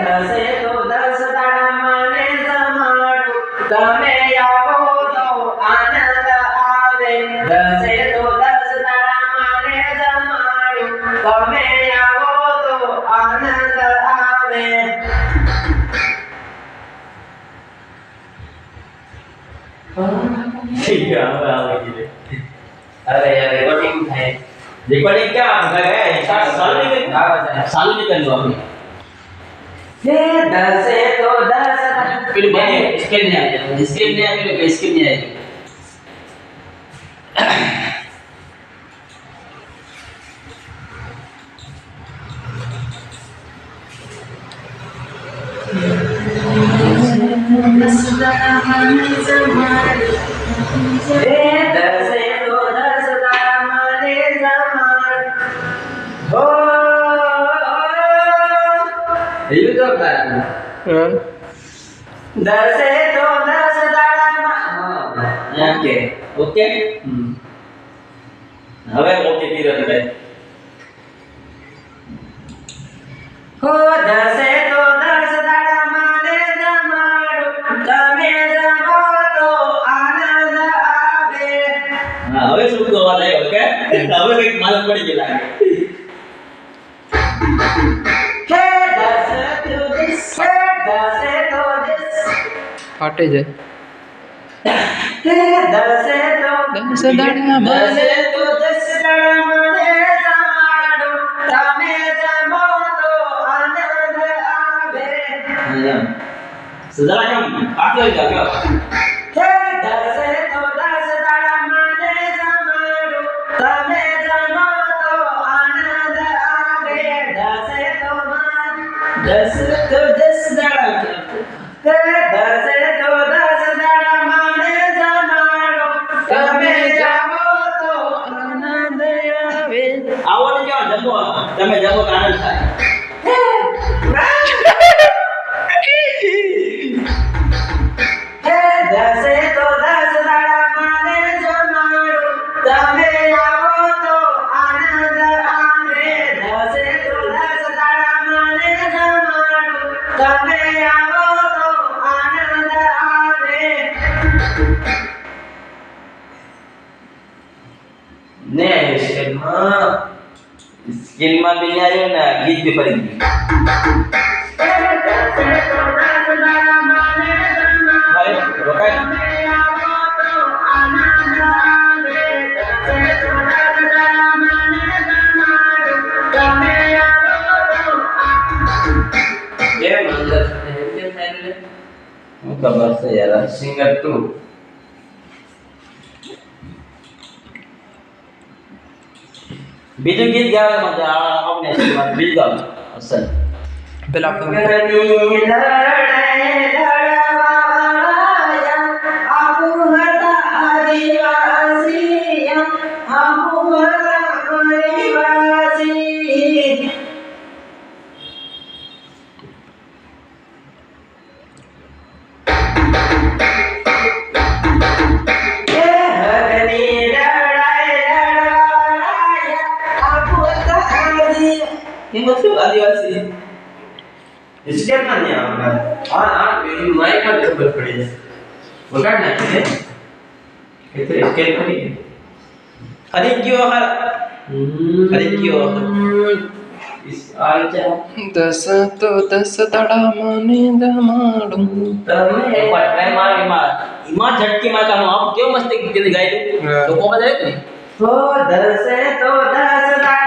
દસે તો 10 દાડા મને જમાડું તમે આવો તો આનંદ આવે દસે તો 10 દાડા મને જમાડું તમે આવો તો આનંદ આવે ठीक है अब आवे की अरे यार रिकॉर्डिंग है रिकॉर्डिंग क्या है साल में कर लो अपनी हे दसे तो 10 फिर बने स्क्रीन नहीं आएगा स्क्रीन नहीं आएगा स्क्रीन नहीं आएगा दसे तो 10 दाड़ा ओके ओके હવે ઓકે પીરિયડ કરે हो दसे तो 10 दाड़ा माने जमाडું તમે જમો તો આનંદ આવે હા હવે શું અવાજ આવ્યો ઓકે હવે કઈક માલમ પડી ગઈ લાગે હે દસે તો 10 फाटे जाए હે દસે તો 10 દાડા દસે તો 10 દાડા મને જમાડું તમે જમો તો આનંદ આવે સદરા કેમ આટલો જ આવ્યો હે દસે તો 10 દાડા મને જમાડું તમે જમો તો આનંદ આવે દસે તો 10 દાડા હે દસે તો 10 દાડા મને જમાડું તમે જમો તો આનંદ આવે આવો ને કેવા જમો તમે જમો તો આનંદ થાય હે દસે તો 10 દાડા મને જમાડું તમે આવો તો આનંદ આવે દસે તો 10 દાડા મને જમાડું તમે આવો તો આનંદ આવે ને સ્કિલમાં બી આવ્યો ને ગીત બી પડી ગયું ભાઈ રોકાય ખબર છે યાર સિંગર તું બીજું ગીત ગાવે મજા આપણે બીજું ગાવ અસલ પેલા आदिवासी इसके ना नहीं आऊंगा और मेरी माई का खबर पड़ी है बगाड़ ना है इतने स्केल पड़ी है अरे क्यों हर अरे क्यों इस आजा 10 તો 10 દાડા મને જમાડું તમે એક વાર ટ્રાય મારી માં ઝટકી માં કામ આપ કેવો મસ્ત ગીત ગાઈ તો કોમાં જાય કે हो दसे तो 10 दाड़ा